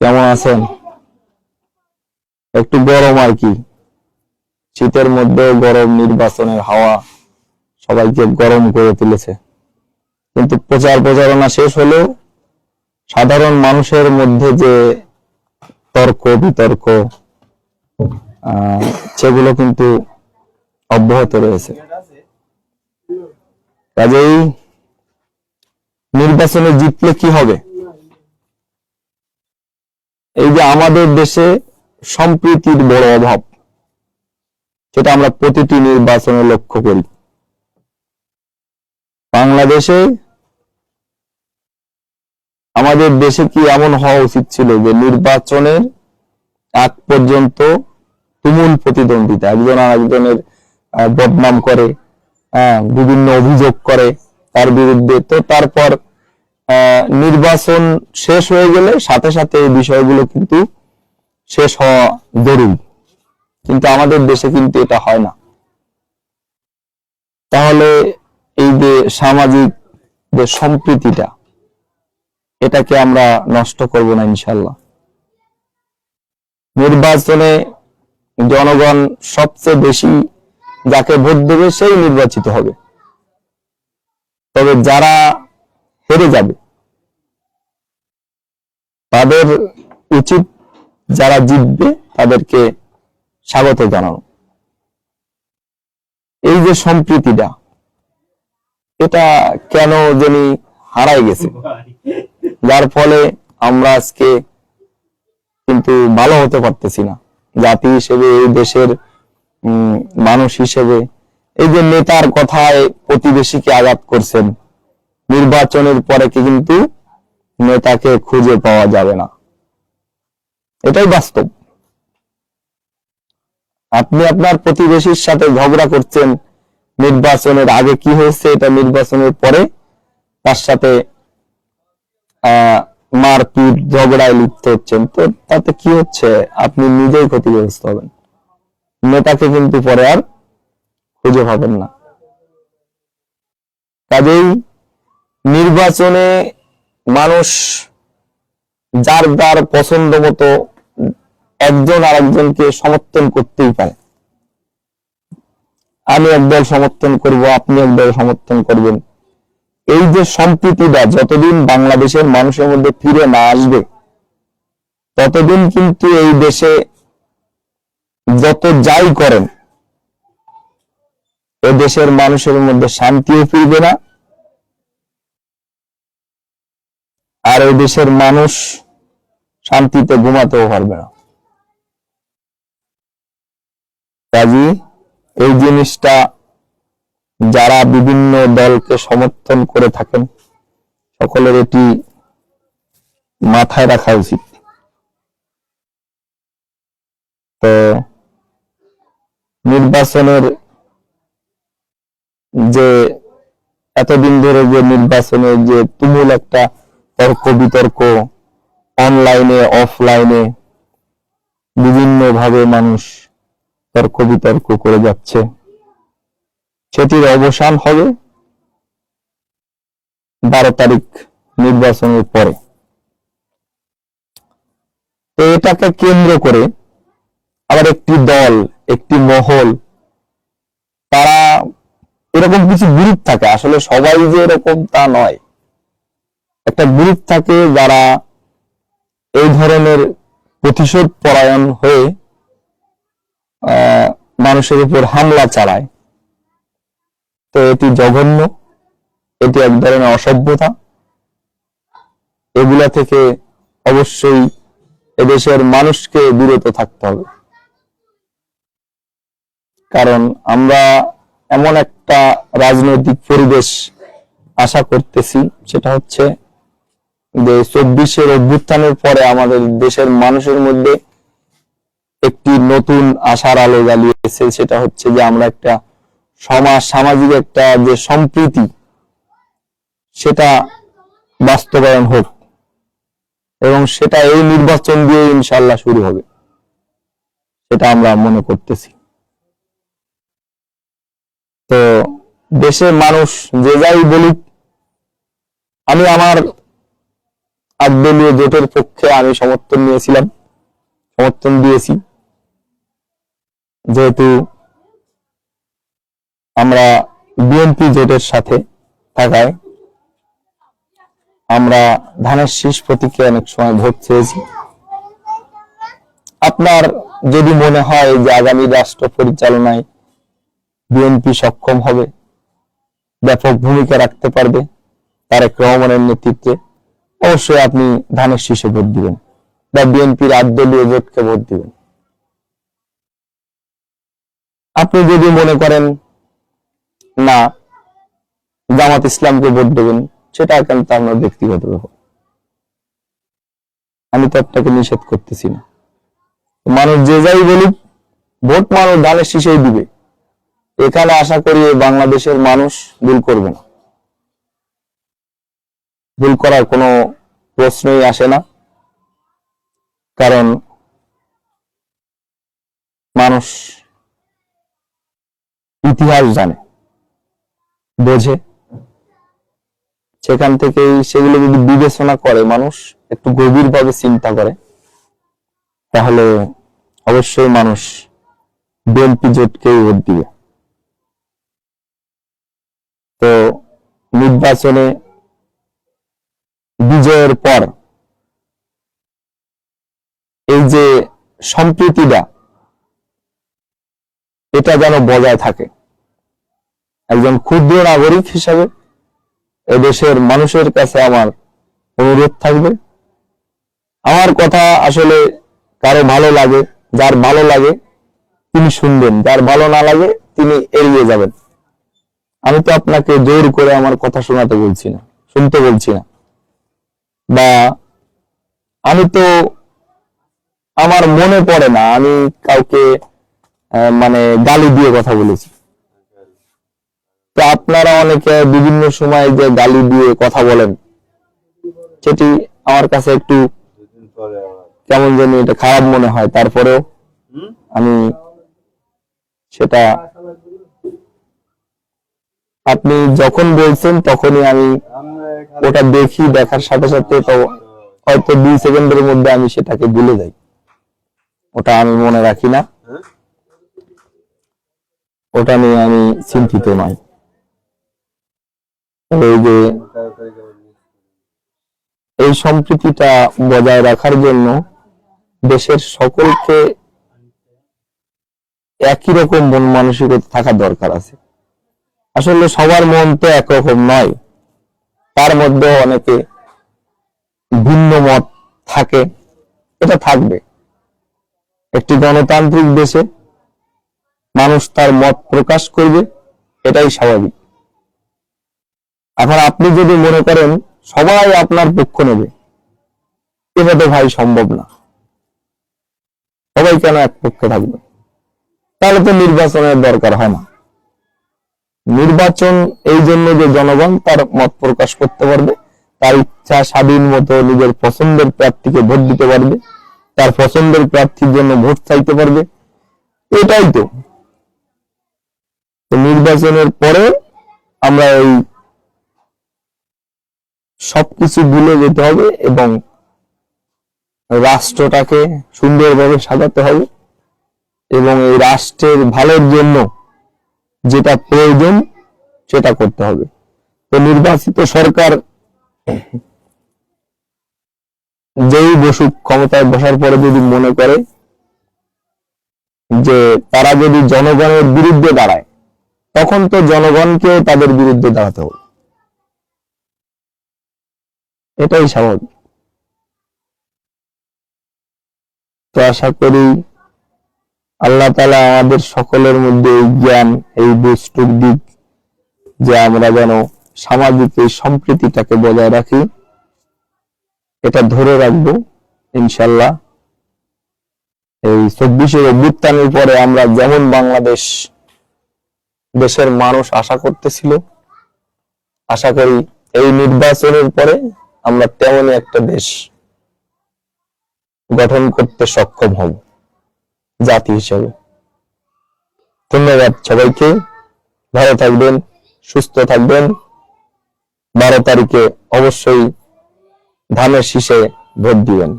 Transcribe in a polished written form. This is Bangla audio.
কেমন আছেন? একটু গরম আর কি, শীতের মধ্যেও গরম, নির্বাচনের হাওয়া সবাইকে গরম করে তুলেছে। কিন্তু প্রচারণা শেষ হলেও সাধারণ মানুষের মধ্যে যে তর্ক বিতর্ক সেগুলো কিন্তু অব্যাহত রয়েছে। কাজেই নির্বাচনে জিতলে কি হবে? এই যে আমাদের দেশে সম্প্রীতির বড় অভাব, সেটা আমরা প্রতিটি নির্বাচনে লক্ষ্য করি। বাংলাদেশে আমাদের দেশে কি এমন হওয়া উচিত ছিল যে নির্বাচনের আগ পর্যন্ত তুমুল প্রতিদ্বন্দ্বিতা, একজন আরেকজনের বদনাম করে, বিভিন্ন অভিযোগ করে তার বিরুদ্ধে, তো তারপর নির্বাচন শেষ হয়ে গেলে সাথে সাথে এই বিষয়গুলো কিন্তু শেষ হওয়া জরুরি। কিন্তু আমাদের দেশে কিন্তু এটা হয় না। তাহলে এই যে সামাজিক যে সম্প্রীতিটা, এটাকে আমরা নষ্ট করব না ইনশাল্লাহ। নির্বাচনে জনগণ সবচেয়ে বেশি যাকে ভোট দেবে সেই নির্বাচিত হবে। তবে যারা হেরে যাবে তাদের উচিত যারা জিতবে তাদেরকে স্বাগত জানানো। এই যে সম্প্রীতিটা, এটা কেন জানি হারাই গেছে, যার ফলে আমরা আজকে কিন্তু ভালো হতে পারতেছি না জাতি হিসেবে, এই দেশের মানুষ হিসেবে। এই যে নেতার কথায় প্রতিবেশীকে আঘাত করছেন, নির্বাচনের পরে কিন্তু নেতাকে খুঁজে পাওয়া যাবে না, এটাই বাস্তব। আপনি আপনার প্রতিবেশীর সাথে ঝগড়া করছেন, নির্বাচনের আগে কি হয়েছে এটা নির্বাচনের পরে তার সাথে মারপিট ঝগড়ায় লিপ্ত হচ্ছেন, তো তাতে কি হচ্ছে? আপনি নিজেই ক্ষতিগ্রস্ত হবেন, নেতাকে কিন্তু পরে আর খুঁজে পাবেন না। কাজেই নির্বাচনে মানুষ যার যার পছন্দ মতো একজন আরেকজনকে সমর্থন করতেই পারে। আমি একদল সমর্থন করব, আপনি একদল সমর্থন করবেন। এই যে সম্প্রীতিটা যতদিন বাংলাদেশের মানুষের মধ্যে ফিরে না আসবে, ততদিন কিন্তু এই দেশে যত যাই করেন এ দেশের মানুষের মধ্যে শান্তিও ফিরবে না, আর এই দেশের মানুষ শান্তিতে ঘুমাতেও পারবে না। কাজী এই জিনিসটা যারা বিভিন্ন দলকে সমর্থন করে থাকেন সকলের এটি মাথায় রাখা উচিত। তো নির্বাচনের যে এতদিন ধরে যে নির্বাচনের যে তুমুল একটা তর্ক বিতর্ক, অনলাইনে অফলাইনে বিভিন্ন ভাবে মানুষ তর্ক বিতর্ক করে যাচ্ছে, সেটির অবসান হবে 12 তারিখ নির্বাচনের পরে। তো এটাকে কেন্দ্র করে আবার একটি দল, একটি মহল, তারা এরকম কিছু গ্রুপ থাকে, আসলে সবাই যে এরকম তা নয়, একটা গ্রুপ থাকে যারা এই ধরনের প্রতিশোধ পরায়ণ হয়ে মানুষের উপর হামলা চালায়। তো এটি জঘন্য, এটি এক ধরনের অসভ্যতা। এগুলা থেকে অবশ্যই এদেশের মানুষকে বিরত থাকতে হবে। কারণ আমরা এমন একটা রাজনৈতিক পরিবেশ আশা করতেছি, সেটা হচ্ছে যে 24-এর অভ্যুত্থানের পরে আমাদের দেশের মানুষের মধ্যে একটি নতুন আশার আলো জ্বালিয়েছে। সেটা হচ্ছে যে আমরা একটা সামাজিক একটা যে সম্প্রীতি, সেটা বাস্তবায়ন হোক, এবং সেটা এই নির্বাচন দিয়ে ইনশাল্লাহ শুরু হবে, সেটা আমরা মনে করতেছি। তো দেশের মানুষ যে যাই বলুক, আমি আমার একদলীয় জোটের পক্ষে আমি সমর্থন দিয়েছি, যেহেতু আমরা বিএনপি জোটের সাথে থাকায় আমরা ধানের শীষ প্রতীকে অনেক সময় ভোট চেয়েছি। আপনার যদি মনে হয় যে আগামী রাষ্ট্র পরিচালনায় বিএনপি সক্ষম হবে, ব্যাপক ভূমিকা রাখতে পারবে তারেক রহমানের নেতৃত্বে, অবশ্যই আপনি ধানের শীষে ভোট দিবেন বা বিএনপির একদলীয় জোটকে ভোট দিবেন। আপনি যদি মনে করেন না জামাত ইসলামকে ভোট দেবেন, সেটা কিন্তু আপনার ব্যক্তিগত ব্যাপার, আমি তো আপনাকে নিষেধ করতেছি না। মানুষ যে যাই বলুক, ভোট মানুষ ধানের শীষেই দিবে। এখানে আশা করি বাংলাদেশের মানুষ ভুল করবে না, ভুল করার কোনো প্রশ্নই আসে না। কারণ মানুষ ইতিহাস জানে, বোঝে, সেখান থেকেই সেগুলো যদি বিবেচনা করে, মানুষ একটু গভীরভাবে চিন্তা করে, তাহলে অবশ্যই মানুষ বিএনপি জোটকেই ভোট দিবে। তো নির্বাচনে বিজয়ের পর এই যে সম্প্রীতিটা, এটা যেন বজায় থাকে। একজন ক্ষুদ্র নাগরিক হিসাবে এদেশের মানুষের কাছে আমার অনুরোধ থাকবে, আমার কথা আসলে কারো ভালো লাগে, যার ভালো লাগে তিনি শুনবেন, যার ভালো না লাগে তিনি এড়িয়ে যাবেন। আমি তো আপনাকে জোর করে আমার কথা শোনাতে বলছি না, শুনতে বলছি না, বা আমি তো আমার মনে পড়ে না আমি কাউকে মানে গালি দিয়ে কথা বলেছি। তো আপনারা অনেকে বিভিন্ন সময় যে গালি দিয়ে কথা বলেন, সেটি আমার কাছে একটু কেমন জানি এটা খারাপ মনে হয়। তারপরেও আমি সেটা, আপনি যখন বলছেন তখনই আমি ওটা দেখি, দেখার সাথে সাথে তো হয়তো 2 সেকেন্ডের মধ্যে আমি সেটাকে ভুলে যাই, ওটা আমি মনে রাখি না, ওটা নিয়ে আমি চিন্তিত নই। এই যে এই সম্প্রীতিটা বজায় রাখার জন্য দেশের সকলকে একই রকম মন মানসিকতা থাকা দরকার আছে। আসলে সবার মন তো একরকম নয়, তার মধ্যে অনেকে ভিন্ন মত থাকে, এটা থাকবে। একটি গণতান্ত্রিক দেশে মানুষ তার মত প্রকাশ করবে, এটাই স্বাভাবিক। এখন আপনি যদি মনে করেন সবাই আপনার পক্ষ নেবে, এটা তো ভাই সম্ভব না। সবাই কেন এক পক্ষে থাকবে? তাহলে তো নির্বাচনের দরকার হয় না। নির্বাচন এই জন্য যে জনগণ তার মত প্রকাশ করতে পারবে, তার ইচ্ছা স্বাধীন মতো নিজের পছন্দের প্রার্থীকে ভোট দিতে পারবে, তার পছন্দের প্রার্থীর জন্য ভোট চাইতে পারবে, এটাই তো। নির্বাচনের পরে আমরা এই সবকিছু ভুলে যেতে হবে এবং রাষ্ট্রটাকে সুন্দরভাবে সাজাতে হবে এবং এই রাষ্ট্রের ভালোর জন্য যেটা প্রয়োজন সেটা করতে হবে। তো নির্বাচিত সরকার যেই বসুক, ক্ষমতায় বসার পরে যদি মনে করে যে তারা যদি জনগণের বিরুদ্ধে দাঁড়ায়, তখন তো জনগণকেও তাদের বিরুদ্ধে দাঁড়াতে হবে, এটাই স্বাভাবিক। তো আশা করি আল্লাহ তাআলা আমাদের সকলের মধ্যে এই জ্ঞান, এই বুঝটুক দিক যে আমরা যেন সামাজিক এই সম্প্রীতিটাকে বজায় রাখি, এটা ধরে রাখবো ইনশাল্লাহ। এই 24 অভ্যুত্থানের পরে আমরা যেমন বাংলাদেশ দেশের মানুষ আশা করতেছিল, আশা করি এই নির্বাচনের পরে আমরা তেমনই একটা দেশ গঠন করতে সক্ষম হব জাতি হিসেবে। ধন্যবাদ সবাইকে, ভালো থাকবেন, সুস্থ থাকবেন। 12 তারিখে অবশ্যই ধানের শীষে ভোট দিবেন।